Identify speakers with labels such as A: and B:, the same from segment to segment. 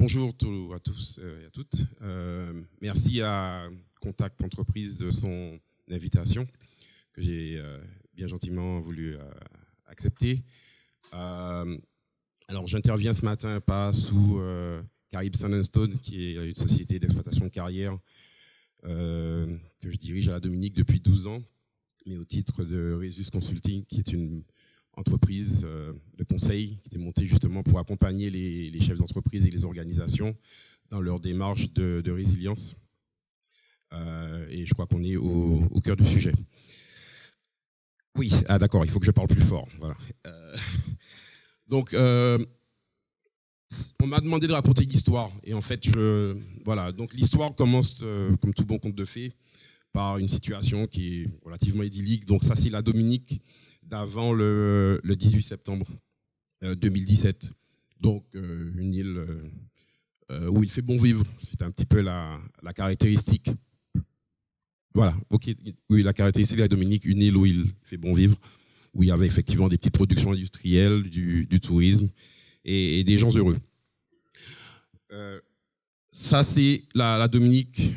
A: Bonjour à tous et à toutes. Merci à Contact Entreprise de son invitation que j'ai bien gentiment voulu accepter. Alors j'interviens ce matin pas sous Caraïbes Sand & Stone, qui est une société d'exploitation de carrière que je dirige à la Dominique depuis 12 ans, mais au titre de Resus Consulting, qui est une entreprise de conseil qui était montée justement pour accompagner les chefs d'entreprise et les organisations dans leur démarche de résilience. Et je crois qu'on est au cœur du sujet. Oui, d'accord, il faut que je parle plus fort. Voilà. Donc, on m'a demandé de raconter l'histoire. Et en fait, voilà. Donc, l'histoire commence, comme tout bon conte de fées, par une situation qui est relativement idyllique. Donc, ça, c'est la Dominique d'avant le 18 septembre 2017. Donc, une île où il fait bon vivre. C'est un petit peu la caractéristique. Voilà, ok. Oui, la caractéristique de la Dominique, une île où il fait bon vivre, où il y avait effectivement des petites productions industrielles, du tourisme et des gens heureux. Ça, c'est la Dominique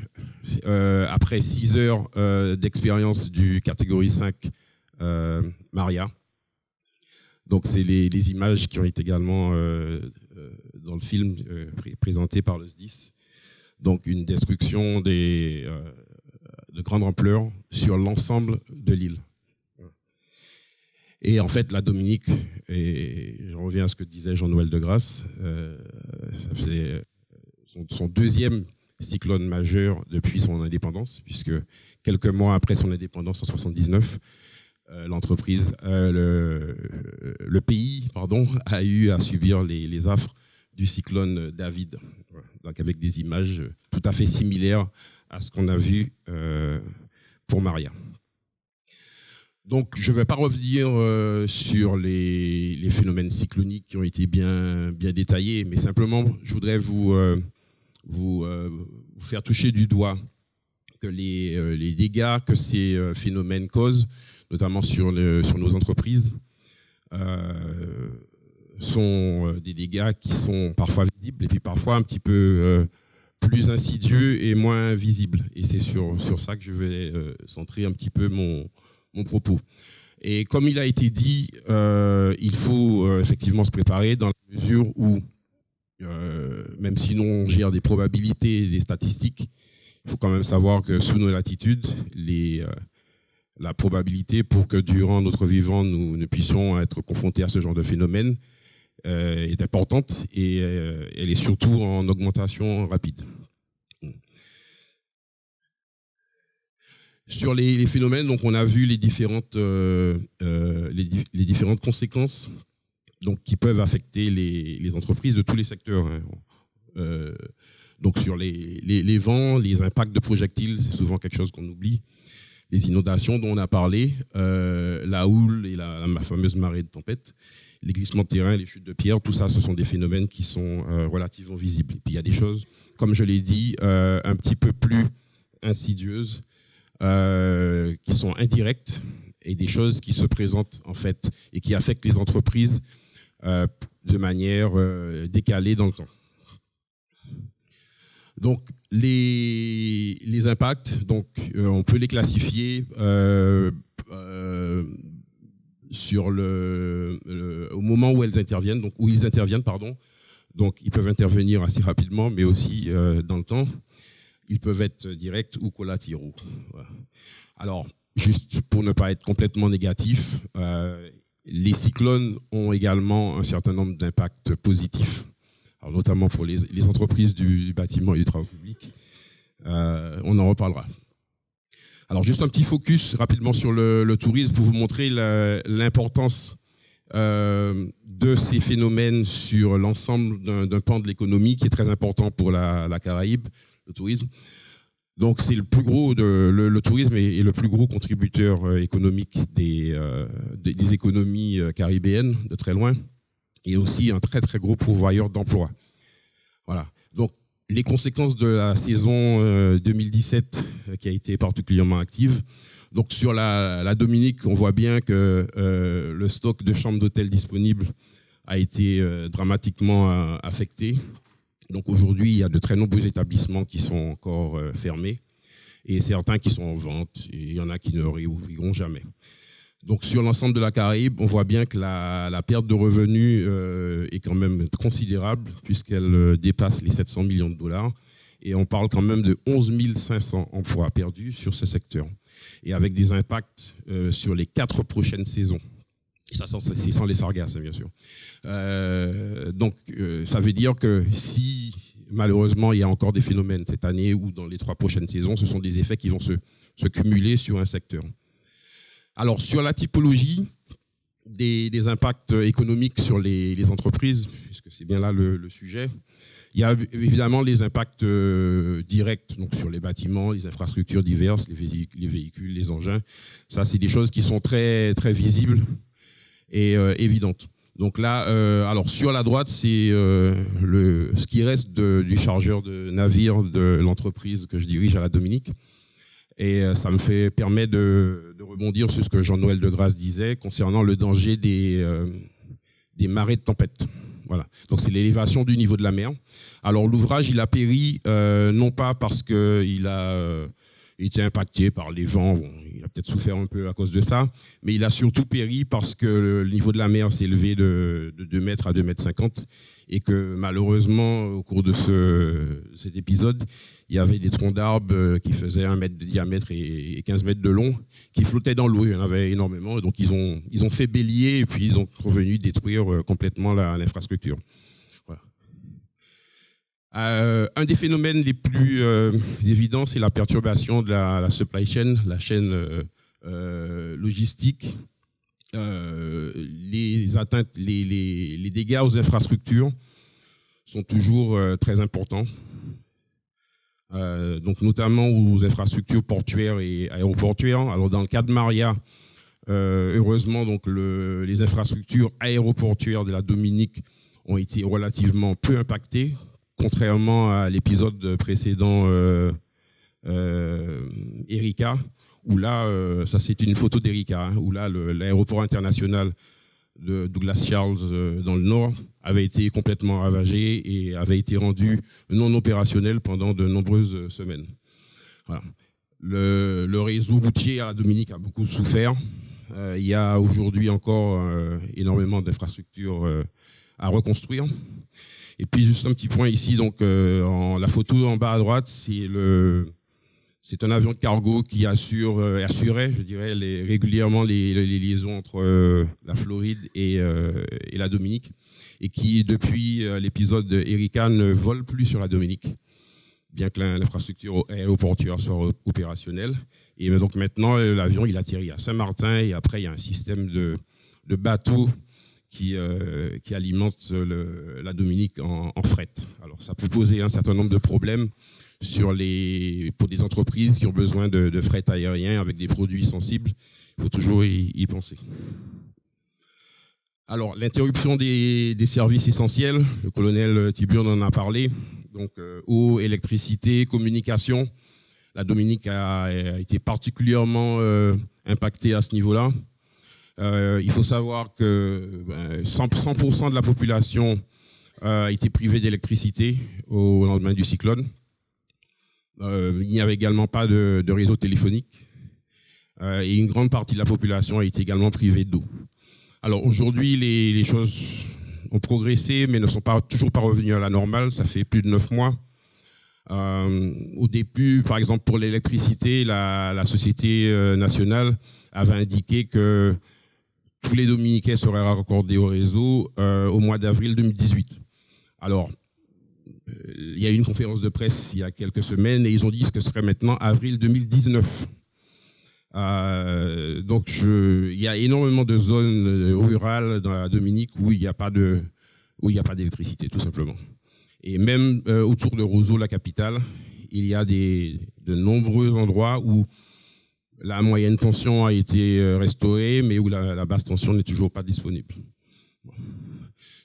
A: après 6 heures d'expérience du catégorie 5 Maria. Donc, c'est les images qui ont été également dans le film présentées par le SDIS. Donc, une destruction de grande ampleur sur l'ensemble de l'île. Et en fait, la Dominique, et je reviens à ce que disait Jean-Noël Degrasse, ça fait son deuxième cyclone majeur depuis son indépendance, puisque quelques mois après son indépendance, en 79, l'entreprise, le pays, a eu à subir les affres du cyclone David, donc avec des images tout à fait similaires à ce qu'on a vu pour Maria. Donc, je ne vais pas revenir sur les phénomènes cycloniques qui ont été bien détaillés, mais simplement, je voudrais vous faire toucher du doigt que les dégâts que ces phénomènes causent, notamment sur nos entreprises, sont des dégâts qui sont parfois visibles et puis parfois un petit peu plus insidieux et moins visibles. Et c'est sur ça que je vais centrer un petit peu mon propos. Et comme il a été dit, il faut effectivement se préparer dans la mesure où, même si on gère des probabilités et des statistiques, il faut quand même savoir que sous nos latitudes, la probabilité pour que durant notre vivant, nous puissions être confrontés à ce genre de phénomène est importante et elle est surtout en augmentation rapide. Sur les phénomènes, donc on a vu les différentes conséquences donc qui peuvent affecter les entreprises de tous les secteurs. Donc sur les vents, les impacts de projectiles, c'est souvent quelque chose qu'on oublie. Les inondations dont on a parlé, la houle et la fameuse marée de tempête, les glissements de terrain, les chutes de pierres, tout ça, ce sont des phénomènes qui sont relativement visibles. Et puis il y a des choses, comme je l'ai dit, un petit peu plus insidieuses, qui sont indirectes, et des choses qui se présentent en fait et qui affectent les entreprises de manière décalée dans le temps. Donc les impacts, donc on peut les classifier sur au moment où elles interviennent, donc où ils interviennent, pardon. Donc ils peuvent intervenir assez rapidement, mais aussi dans le temps. Ils peuvent être directs ou collatéraux. Voilà. Alors, juste pour ne pas être complètement négatif, les cyclones ont également un certain nombre d'impacts positifs, alors notamment pour les entreprises du bâtiment et du travail public. On en reparlera. Alors, juste un petit focus rapidement sur le tourisme pour vous montrer l'importance de ces phénomènes sur l'ensemble d'un pan de l'économie qui est très important pour la Caraïbe, le tourisme. Donc c'est le plus gros le tourisme est le plus gros contributeur économique des économies caribéennes de très loin, et aussi un très très gros pourvoyeur d'emplois. Voilà. Donc les conséquences de la saison 2017 qui a été particulièrement active. Donc sur la Dominique, on voit bien que le stock de chambres d'hôtel disponibles a été dramatiquement affecté. Donc aujourd'hui, il y a de très nombreux établissements qui sont encore fermés et certains qui sont en vente, et il y en a qui ne réouvriront jamais. Donc sur l'ensemble de la Caraïbe, on voit bien que la perte de revenus est quand même considérable puisqu'elle dépasse les 700 millions de dollars et on parle quand même de 11 500 emplois perdus sur ce secteur et avec des impacts sur les 4 prochaines saisons. Et ça, c'est sans les sargasses, bien sûr. Donc ça veut dire que si malheureusement il y a encore des phénomènes cette année ou dans les 3 prochaines saisons, ce sont des effets qui vont se cumuler sur un secteur. Alors, sur la typologie des impacts économiques sur les entreprises, puisque c'est bien là le sujet, il y a évidemment les impacts directs, donc sur les bâtiments, les infrastructures diverses, les véhicules, les engins. Ça, c'est des choses qui sont très, très visibles et évidentes. Donc là, alors sur la droite, c'est ce qui reste du chargeur de navire de l'entreprise que je dirige à la Dominique. Et ça me permet de rebondir sur ce que Jean-Noël Degrasse disait concernant le danger des marées de tempête. Voilà. Donc c'est l'élévation du niveau de la mer. Alors l'ouvrage, il a péri non pas parce qu'il a été impacté par les vents, bon, il a peut-être souffert un peu à cause de ça, mais il a surtout péri parce que le niveau de la mer s'est élevé de 2 mètres à 2 mètres 50 et que malheureusement au cours de cet épisode, il y avait des troncs d'arbres qui faisaient 1 mètre de diamètre et 15 mètres de long qui flottaient dans l'eau. Il y en avait énormément. Et donc ils ont fait bélier et puis ils ont revenu détruire complètement l'infrastructure. Voilà. Un des phénomènes les plus évidents, c'est la perturbation de la supply chain, la chaîne logistique. Les atteintes, les dégâts aux infrastructures sont toujours très importants. Donc notamment aux infrastructures portuaires et aéroportuaires. Alors dans le cas de Maria, heureusement donc les infrastructures aéroportuaires de la Dominique ont été relativement peu impactées, contrairement à l'épisode précédent Erika, où là, ça c'est une photo d'Erika, où là l'aéroport international de Douglas Charles dans le nord avait été complètement ravagé et avait été rendu non opérationnel pendant de nombreuses semaines. Voilà. Le réseau routier à la Dominique a beaucoup souffert. Il y a aujourd'hui encore énormément d'infrastructures à reconstruire. Et puis juste un petit point ici, donc la photo en bas à droite, c'est un avion de cargo qui assurait, je dirais, régulièrement les liaisons entre la Floride et la Dominique, et qui, depuis l'épisode Erika, ne vole plus sur la Dominique, bien que l'infrastructure aéroportuaire soit opérationnelle. Et donc maintenant, l'avion, il atterrit à Saint-Martin, et après, il y a un système de bateaux qui alimente la Dominique en fret. Alors, ça peut poser un certain nombre de problèmes pour des entreprises qui ont besoin de fret aérien avec des produits sensibles. Il faut toujours y penser. Alors, l'interruption des services essentiels, le colonel Tiburn en a parlé, donc eau, électricité, communication. La Dominique a été particulièrement impactée à ce niveau-là. Il faut savoir que 100% de la population a été privée d'électricité au lendemain du cyclone. Il n'y avait également pas de réseau téléphonique et une grande partie de la population a été également privée d'eau. Alors aujourd'hui, les choses ont progressé mais ne sont toujours pas revenues à la normale. Ça fait plus de 9 mois. Au début, par exemple pour l'électricité, la Société nationale avait indiqué que tous les Dominicains seraient raccordés au réseau au mois d'avril 2018. Alors, il y a eu une conférence de presse il y a quelques semaines et ils ont dit que ce serait maintenant avril 2019. Donc, il y a énormément de zones rurales dans la Dominique où il n'y a pas d'électricité, tout simplement. Et même autour de Roseau, la capitale, il y a de nombreux endroits où la moyenne tension a été restaurée, mais où la basse tension n'est toujours pas disponible.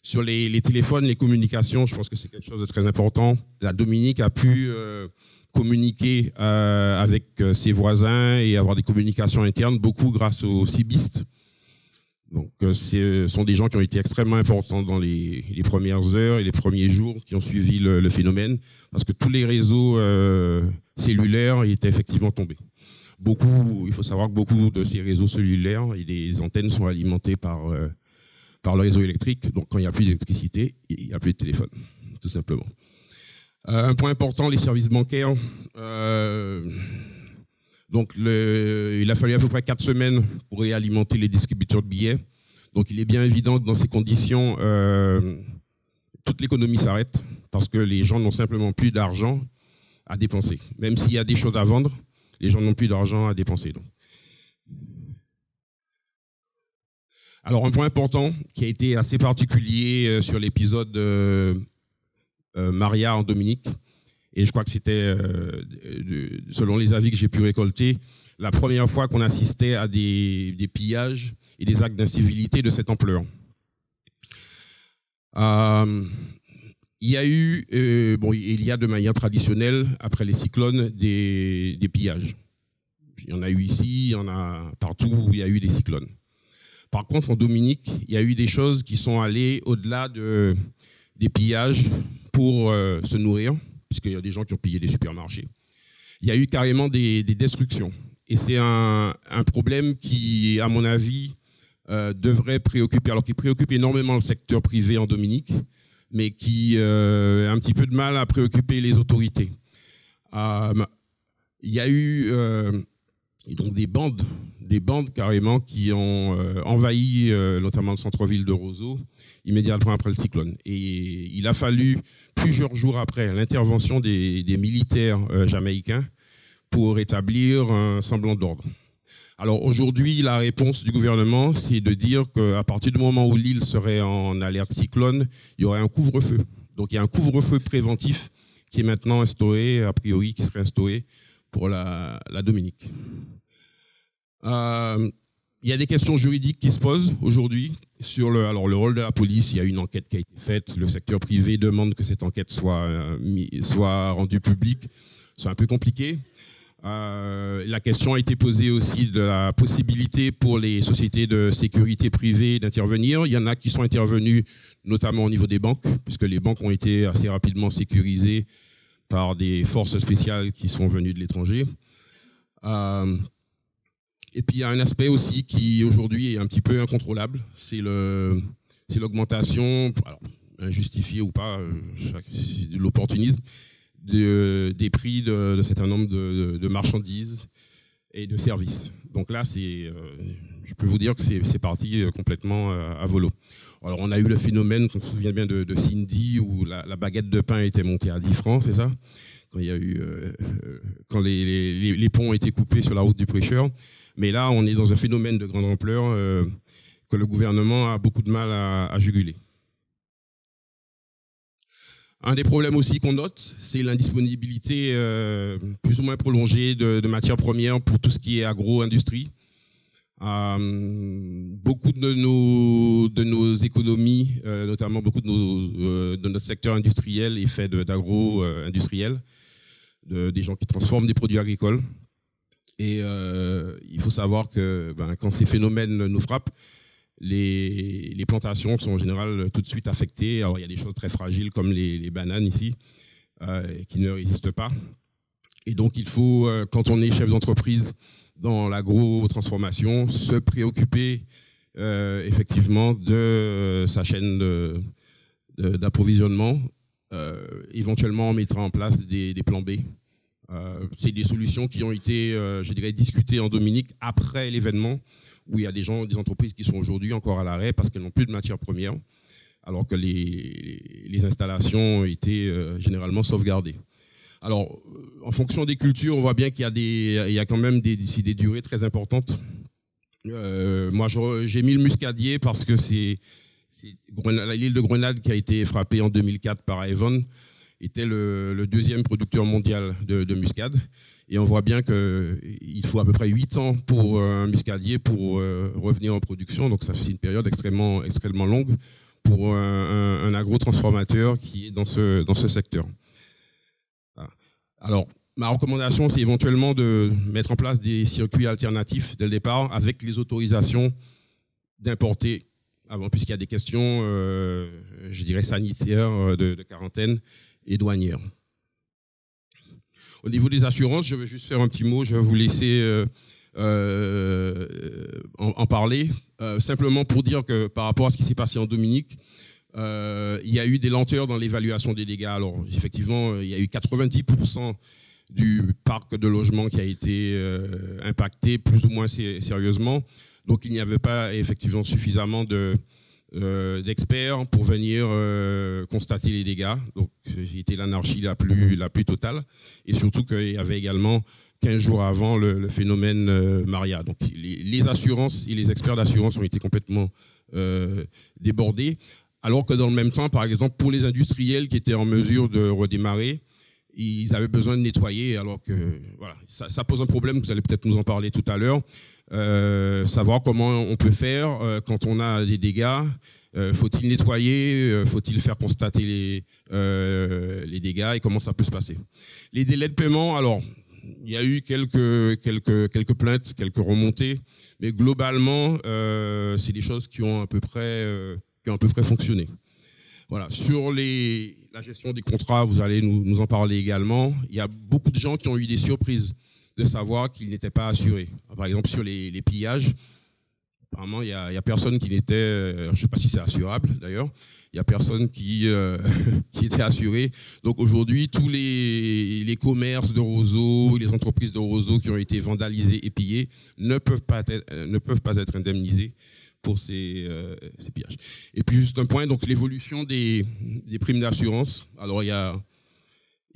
A: Sur les téléphones, les communications, je pense que c'est quelque chose de très important. La Dominique a pu communiquer avec ses voisins et avoir des communications internes, beaucoup grâce aux CIBIST. Donc, ce sont des gens qui ont été extrêmement importants dans les premières heures et les premiers jours qui ont suivi le phénomène, parce que tous les réseaux cellulaires étaient effectivement tombés. Il faut savoir que beaucoup de ces réseaux cellulaires et des antennes sont alimentés par le réseau électrique. Donc, quand il n'y a plus d'électricité, il n'y a plus de téléphone, tout simplement. Un point important, les services bancaires. Donc, il a fallu à peu près 4 semaines pour réalimenter les distributeurs de billets. Donc, il est bien évident que dans ces conditions, toute l'économie s'arrête parce que les gens n'ont simplement plus d'argent à dépenser. Même s'il y a des choses à vendre, les gens n'ont plus d'argent à dépenser. Donc. Alors, un point important qui a été assez particulier sur l'épisode Maria en Dominique, et je crois que c'était, selon les avis que j'ai pu récolter, la première fois qu'on assistait à des pillages et des actes d'incivilité de cette ampleur. Il y a eu, il y a de manière traditionnelle, après les cyclones, des pillages. Il y en a eu ici, il y en a partout où il y a eu des cyclones. Par contre, en Dominique, il y a eu des choses qui sont allées au-delà des pillages pour se nourrir, puisqu'il y a des gens qui ont pillé des supermarchés. Il y a eu carrément des destructions. Et c'est un problème qui, à mon avis, devrait préoccuper, alors qui préoccupe énormément le secteur privé en Dominique, mais qui a un petit peu de mal à préoccuper les autorités. Il y a eu donc des bandes carrément qui ont envahi notamment le centre-ville de Roseau immédiatement après le cyclone. Et il a fallu plusieurs jours après l'intervention des militaires jamaïcains pour rétablir un semblant d'ordre. Alors aujourd'hui, la réponse du gouvernement, c'est de dire qu'à partir du moment où l'île serait en alerte cyclone, il y aurait un couvre-feu. Donc il y a un couvre-feu préventif qui est maintenant instauré, a priori, qui serait instauré pour la Dominique. Il y a des questions juridiques qui se posent aujourd'hui sur le rôle de la police. Il y a une enquête qui a été faite. Le secteur privé demande que cette enquête soit rendue publique. C'est un peu compliqué. La question a été posée aussi de la possibilité pour les sociétés de sécurité privée d'intervenir. Il y en a qui sont intervenus notamment au niveau des banques, puisque les banques ont été assez rapidement sécurisées par des forces spéciales qui sont venues de l'étranger. Et puis il y a un aspect aussi qui aujourd'hui est un petit peu incontrôlable, c'est l'augmentation, alors injustifiée ou pas, c'est de l'opportunisme, des prix de certain nombre de marchandises et de services. Donc là, je peux vous dire que c'est parti complètement à volo. Alors on a eu le phénomène, on se souvient bien de Cindy, où la baguette de pain était montée à 10 francs, c'est ça ? Quand il y a eu, quand les ponts ont été coupés sur la route du Prêcheur. Mais là, on est dans un phénomène de grande ampleur que le gouvernement a beaucoup de mal à juguler. Un des problèmes aussi qu'on note, c'est l'indisponibilité plus ou moins prolongée de matières premières pour tout ce qui est agro-industrie. Beaucoup de nos économies, notamment beaucoup de notre secteur industriel est fait d'agro-industriel, des gens qui transforment des produits agricoles. Et il faut savoir que quand ces phénomènes nous frappent, les plantations sont en général tout de suite affectées. Alors il y a des choses très fragiles comme les bananes ici, qui ne résistent pas. Et donc il faut, quand on est chef d'entreprise dans l'agro-transformation, se préoccuper effectivement de sa chaîne d'approvisionnement, éventuellement en mettant en place des plans B. C'est des solutions qui ont été, je dirais, discutées en Dominique après l'événement, où il y a des entreprises qui sont aujourd'hui encore à l'arrêt parce qu'elles n'ont plus de matières premières, alors que les installations ont été généralement sauvegardées. Alors, en fonction des cultures, on voit bien qu'il y a quand même des durées très importantes. Moi, j'ai mis le muscadier parce que c'est l'île de Grenade qui a été frappée en 2004 par Avon, était le deuxième producteur mondial de muscade. Et on voit bien qu'il faut à peu près 8 ans pour un muscadier pour revenir en production. Donc ça c'est une période extrêmement longue pour un agro-transformateur qui est dans ce secteur. Voilà. Alors, ma recommandation, c'est éventuellement de mettre en place des circuits alternatifs dès le départ avec les autorisations d'importer avant, puisqu'il y a des questions, je dirais, sanitaires, de quarantaine et douanières. Au niveau des assurances, je vais juste faire un petit mot, je vais vous laisser en parler, simplement pour dire que par rapport à ce qui s'est passé en Dominique, il y a eu des lenteurs dans l'évaluation des dégâts. Alors effectivement, il y a eu 90% du parc de logement qui a été impacté plus ou moins sérieusement. Donc il n'y avait pas effectivement suffisamment d'experts pour venir constater les dégâts. Donc c'était l'anarchie la plus totale. Et surtout qu'il y avait également 15 jours avant le phénomène Maria. Donc les assurances et les experts d'assurance ont été complètement débordés. Alors que dans le même temps, par exemple, pour les industriels qui étaient en mesure de redémarrer, ils avaient besoin de nettoyer, alors que voilà, ça pose un problème, vous allez peut-être nous en parler tout à l'heure, savoir comment on peut faire quand on a des dégâts, faut-il nettoyer, faut-il faire constater les dégâts et comment ça peut se passer. Les délais de paiement, alors, il y a eu quelques plaintes, quelques remontées, mais globalement, c'est des choses qui ont à peu près fonctionné. Voilà. Sur la gestion des contrats, vous allez nous en parler également. Il y a beaucoup de gens qui ont eu des surprises de savoir qu'ils n'étaient pas assurés. Par exemple, sur les pillages, apparemment, il y a personne qui n'était, je ne sais pas si c'est assurable d'ailleurs, il y a personne qui était assuré. Donc aujourd'hui, tous les commerces de roseaux, les entreprises de roseaux qui ont été vandalisées et pillées ne peuvent pas être indemnisées pour ces pillages. Et puis juste un point, donc l'évolution des primes d'assurance. Alors il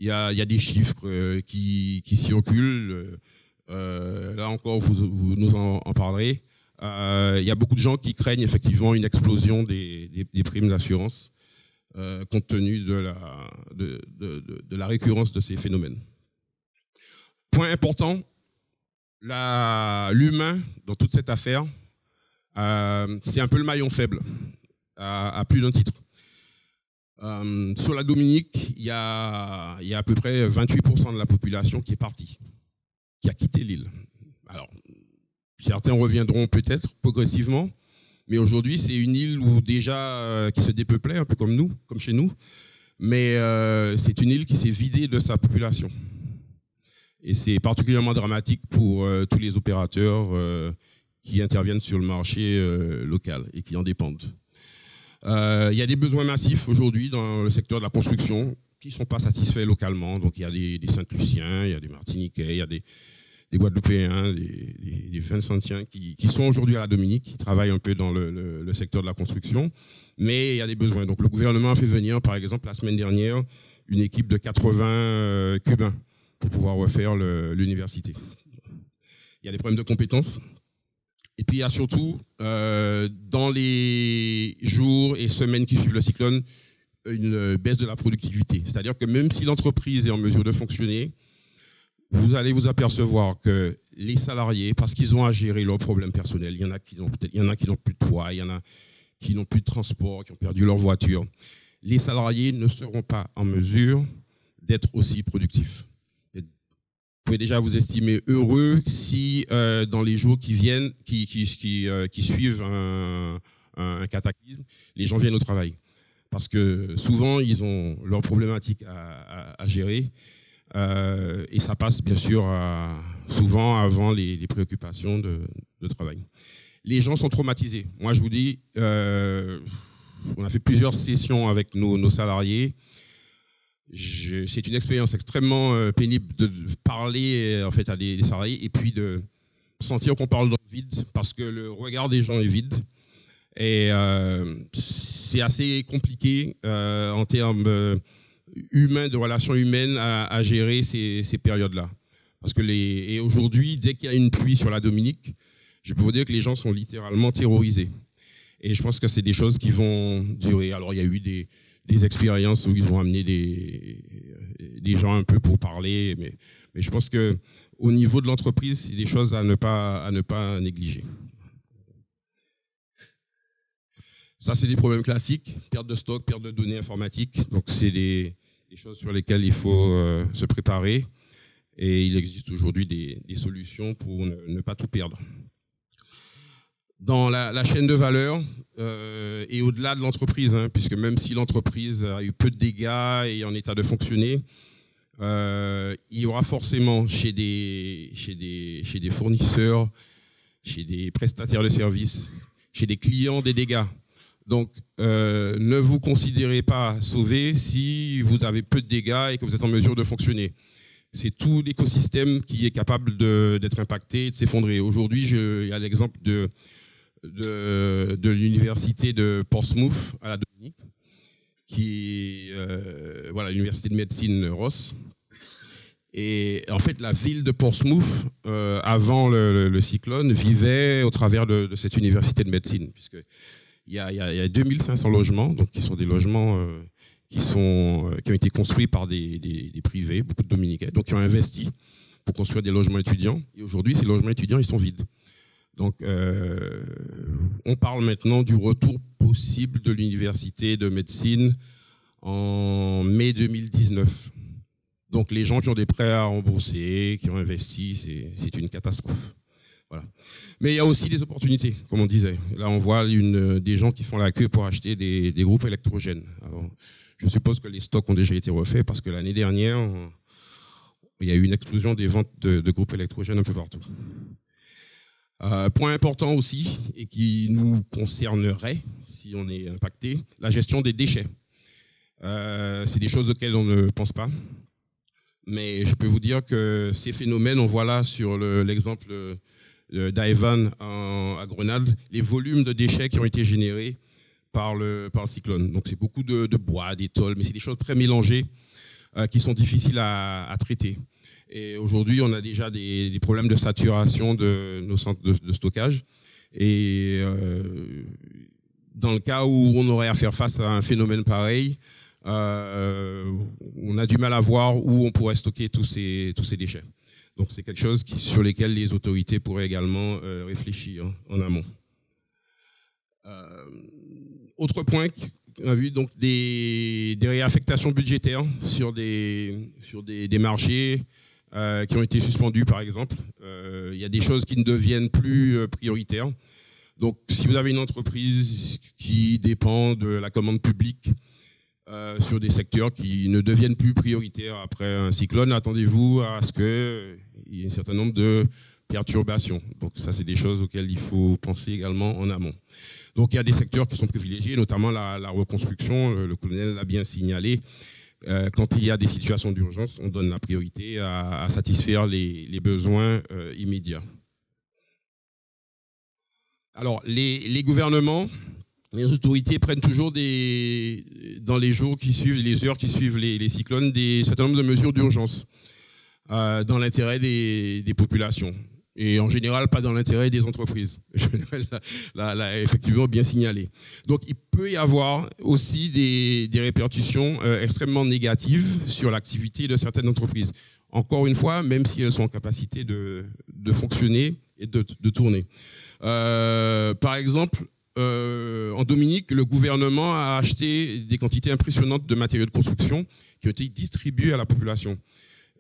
A: y a des chiffres qui circulent. Là encore, vous nous en parlerez. Il y a beaucoup de gens qui craignent effectivement une explosion des primes d'assurance compte tenu de la récurrence de ces phénomènes. Point important, l'humain dans toute cette affaire, c'est un peu le maillon faible, à plus d'un titre. Sur la Dominique, il y a à peu près 28% de la population qui est partie, qui a quitté l'île. Alors, certains reviendront peut-être progressivement, mais aujourd'hui, c'est une île où déjà qui se dépeuplait, un peu comme nous, comme chez nous, mais c'est une île qui s'est vidée de sa population. Et c'est particulièrement dramatique pour tous les opérateurs qui interviennent sur le marché local et qui en dépendent. Il y a des besoins massifs aujourd'hui dans le secteur de la construction qui ne sont pas satisfaits localement. Donc il y a des Saint-Luciens, il y a des Martiniquais, il y a des Guadeloupéens, des Vincentiens qui sont aujourd'hui à la Dominique, qui travaillent un peu dans le secteur de la construction. Mais il y a des besoins. Donc le gouvernement a fait venir, par exemple, la semaine dernière, une équipe de 80 Cubains pour pouvoir refaire l'université. Il y a des problèmes de compétences. Et puis il y a surtout, dans les jours et semaines qui suivent le cyclone, une baisse de la productivité. C'est-à-dire que même si l'entreprise est en mesure de fonctionner, vous allez vous apercevoir que les salariés, parce qu'ils ont à gérer leurs problèmes personnels, il y en a qui n'ont plus de toit, il y en a qui n'ont plus de transport, qui ont perdu leur voiture. Les salariés ne seront pas en mesure d'être aussi productifs. Vous pouvez déjà vous estimer heureux si dans les jours qui viennent, qui suivent un cataclysme, les gens viennent au travail. Parce que souvent, ils ont leurs problématiques à gérer. Et ça passe bien sûr souvent avant les préoccupations de travail. Les gens sont traumatisés. Moi, je vous dis, on a fait plusieurs sessions avec nos salariés. C'est une expérience extrêmement pénible de parler en fait à des salariés et puis de sentir qu'on parle dans le vide parce que le regard des gens est vide. Et c'est assez compliqué en termes humains, de relations humaines à gérer ces périodes-là. Parce que et aujourd'hui, dès qu'il y a une pluie sur la Dominique, je peux vous dire que les gens sont littéralement terrorisés. Et je pense que c'est des choses qui vont durer. Alors, il y a eu des expériences où ils ont amené des gens un peu pour parler, mais je pense que au niveau de l'entreprise, c'est des choses à ne pas négliger. Ça, c'est des problèmes classiques, perte de stock, perte de données informatiques. Donc, c'est des choses sur lesquelles il faut se préparer. Et il existe aujourd'hui des solutions pour ne pas tout perdre. dans la chaîne de valeur et au-delà de l'entreprise, hein, puisque même si l'entreprise a eu peu de dégâts et est en état de fonctionner, il y aura forcément chez des fournisseurs, chez des prestataires de services, chez des clients des dégâts. Donc, ne vous considérez pas sauvé si vous avez peu de dégâts et que vous êtes en mesure de fonctionner. C'est tout l'écosystème qui est capable d'être impacté et de s'effondrer. Aujourd'hui, il y a l'exemple de l'université de Portsmouth à la Dominique, qui est l'université de médecine Ross. Et en fait, la ville de Portsmouth, avant le cyclone, vivait au travers de cette université de médecine, puisque il y a 2500 logements, donc qui sont des logements qui ont été construits par des privés, beaucoup de Dominicains, donc qui ont investi pour construire des logements étudiants. Et aujourd'hui, ces logements étudiants, ils sont vides. Donc, on parle maintenant du retour possible de l'université de médecine en mai 2019. Donc, les gens qui ont des prêts à rembourser, qui ont investi, c'est une catastrophe. Voilà. Mais il y a aussi des opportunités, comme on disait. Là, on voit des gens qui font la queue pour acheter des groupes électrogènes. Alors, je suppose que les stocks ont déjà été refaits parce que l'année dernière, il y a eu une explosion des ventes de groupes électrogènes un peu partout. Point important aussi, et qui nous concernerait si on est impacté, la gestion des déchets. C'est des choses auxquelles on ne pense pas. Mais je peux vous dire que ces phénomènes, on voit là sur l'exemple d'Ivan à Grenade, les volumes de déchets qui ont été générés par le cyclone. Donc c'est beaucoup de bois, des tôles, mais c'est des choses très mélangées qui sont difficiles à traiter. Et aujourd'hui, on a déjà des problèmes de saturation de nos centres de stockage. Et dans le cas où on aurait à faire face à un phénomène pareil, on a du mal à voir où on pourrait stocker tous ces déchets. Donc c'est quelque chose sur lesquels les autorités pourraient également réfléchir en amont. Autre point qu'on a vu, donc des réaffectations budgétaires sur des marchés qui ont été suspendus, par exemple. Il y a des choses qui ne deviennent plus prioritaires. Donc si vous avez une entreprise qui dépend de la commande publique, sur des secteurs qui ne deviennent plus prioritaires après un cyclone, attendez-vous à ce qu'il y ait un certain nombre de perturbations. Donc ça, c'est des choses auxquelles il faut penser également en amont. Donc il y a des secteurs qui sont privilégiés, notamment la reconstruction. Le colonel l'a bien signalé. Quand il y a des situations d'urgence, on donne la priorité à satisfaire les besoins immédiats. Alors, les gouvernements, les autorités prennent toujours dans les jours qui suivent, les heures qui suivent les cyclones, un certain nombre de mesures d'urgence dans l'intérêt des populations. Et en général, pas dans l'intérêt des entreprises. Je l'ai effectivement bien signalé. Donc, il peut y avoir aussi des répercussions extrêmement négatives sur l'activité de certaines entreprises. Encore une fois, même si elles sont en capacité de fonctionner et de tourner. Par exemple, en Dominique, le gouvernement a acheté des quantités impressionnantes de matériaux de construction qui ont été distribués à la population.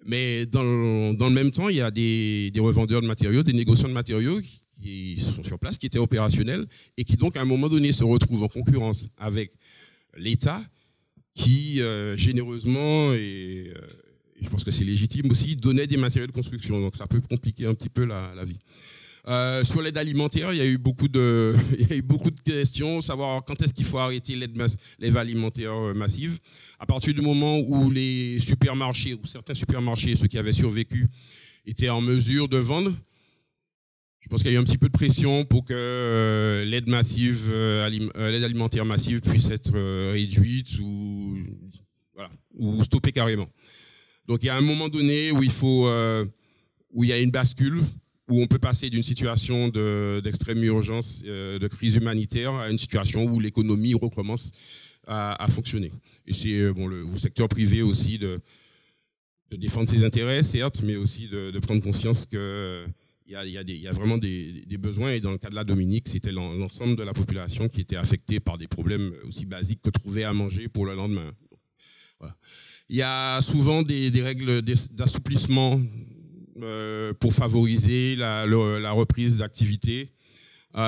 A: Mais dans le même temps, il y a des revendeurs de matériaux, des négociants de matériaux qui sont sur place, qui étaient opérationnels et qui donc à un moment donné se retrouvent en concurrence avec l'État qui généreusement, et je pense que c'est légitime aussi, donnait des matériaux de construction. Donc ça peut compliquer un petit peu la vie. Sur l'aide alimentaire, il y a eu beaucoup de questions, savoir quand est-ce qu'il faut arrêter l'aide alimentaire massive. À partir du moment où les supermarchés, ou certains supermarchés, ceux qui avaient survécu, étaient en mesure de vendre, je pense qu'il y a eu un petit peu de pression pour que l'aide alimentaire massive puisse être réduite ou stoppée carrément. Donc il y a un moment donné où où il y a une bascule, où on peut passer d'une situation d'extrême urgence, de crise humanitaire, à une situation où l'économie recommence à fonctionner. Et c'est au secteur privé aussi de défendre ses intérêts, certes, mais aussi de prendre conscience qu'il y a vraiment des besoins. Et dans le cas de la Dominique, c'était l'ensemble de la population qui était affectée par des problèmes aussi basiques que trouver à manger pour le lendemain. Voilà. Il y a souvent des règles d'assouplissement pour favoriser la reprise d'activité. Et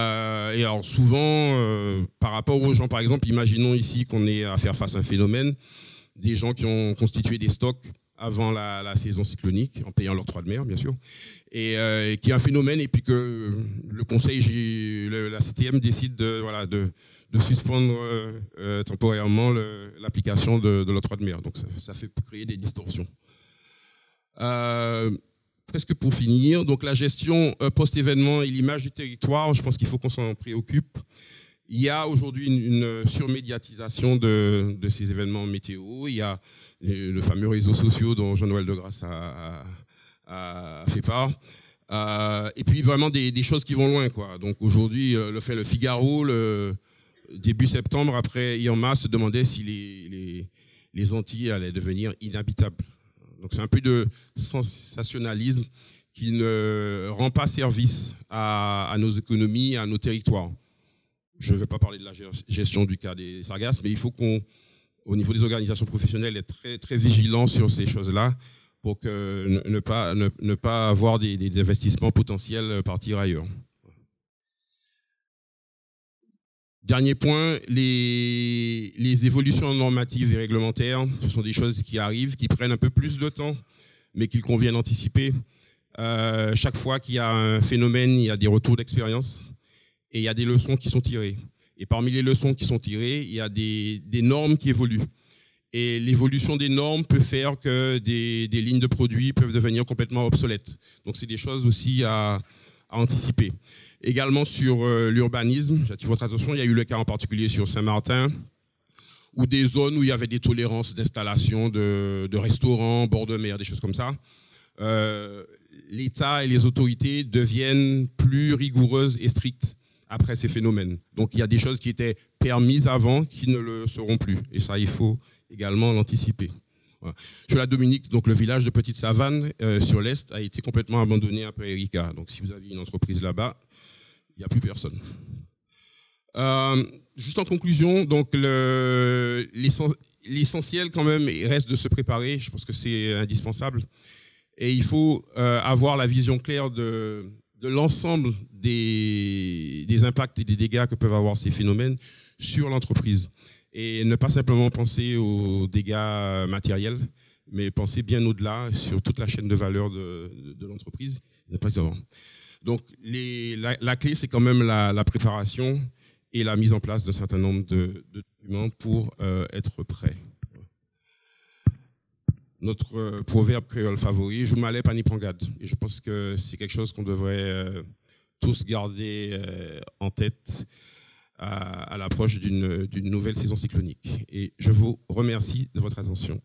A: alors souvent, par rapport aux gens, par exemple, imaginons ici qu'on est à faire face à un phénomène, des gens qui ont constitué des stocks avant la saison cyclonique, en payant leur droit de mer, bien sûr, et qui est un phénomène, et puis que le conseil, la CTM décide de suspendre temporairement l'application de l'octroi de mer. Donc ça fait créer des distorsions. Presque pour finir, donc la gestion post-événement et l'image du territoire, je pense qu'il faut qu'on s'en préoccupe. Il y a aujourd'hui une surmédiatisation de ces événements météo. Il y a le fameux réseaux sociaux dont Jean-Noël Degrasse a fait part. Et puis vraiment des choses qui vont loin, quoi. Donc aujourd'hui, le Figaro, début septembre, après Irma, se demandait si les Antilles allaient devenir inhabitables. Donc c'est un peu de sensationnalisme qui ne rend pas service à nos économies, à nos territoires. Je ne vais pas parler de la gestion du cas des sargasses, mais il faut qu'au niveau des organisations professionnelles, être très, très vigilant sur ces choses-là pour que ne pas avoir des investissements potentiels partir ailleurs. Dernier point, les évolutions normatives et réglementaires, ce sont des choses qui arrivent, qui prennent un peu plus de temps, mais qu'il convient d'anticiper. Chaque fois qu'il y a un phénomène, il y a des retours d'expérience. Et il y a des leçons qui sont tirées. Et parmi les leçons qui sont tirées, il y a des normes qui évoluent. Et l'évolution des normes peut faire que des lignes de produits peuvent devenir complètement obsolètes. Donc c'est des choses aussi à anticiper. Également sur l'urbanisme, j'attire votre attention, il y a eu le cas en particulier sur Saint-Martin, ou des zones où il y avait des tolérances d'installation de restaurants, bord de mer, des choses comme ça. L'État et les autorités deviennent plus rigoureuses et strictes après ces phénomènes. Donc il y a des choses qui étaient permises avant qui ne le seront plus. Et ça, il faut également l'anticiper. Voilà. Sur la Dominique, donc le village de Petite Savane sur l'Est a été complètement abandonné après Erika. Donc si vous avez une entreprise là-bas, il n'y a plus personne. Juste en conclusion, donc l'essentiel quand même reste de se préparer. Je pense que c'est indispensable. Et il faut avoir la vision claire de l'ensemble des impacts et des dégâts que peuvent avoir ces phénomènes sur l'entreprise. Et ne pas simplement penser aux dégâts matériels, mais penser bien au-delà sur toute la chaîne de valeur de l'entreprise. Donc la clé, c'est quand même la préparation et la mise en place d'un certain nombre de documents pour être prêt. Notre proverbe créole favori, je m'allais pas ni prangade. Et je pense que c'est quelque chose qu'on devrait tous garder en tête à l'approche d'une nouvelle saison cyclonique. Et je vous remercie de votre attention.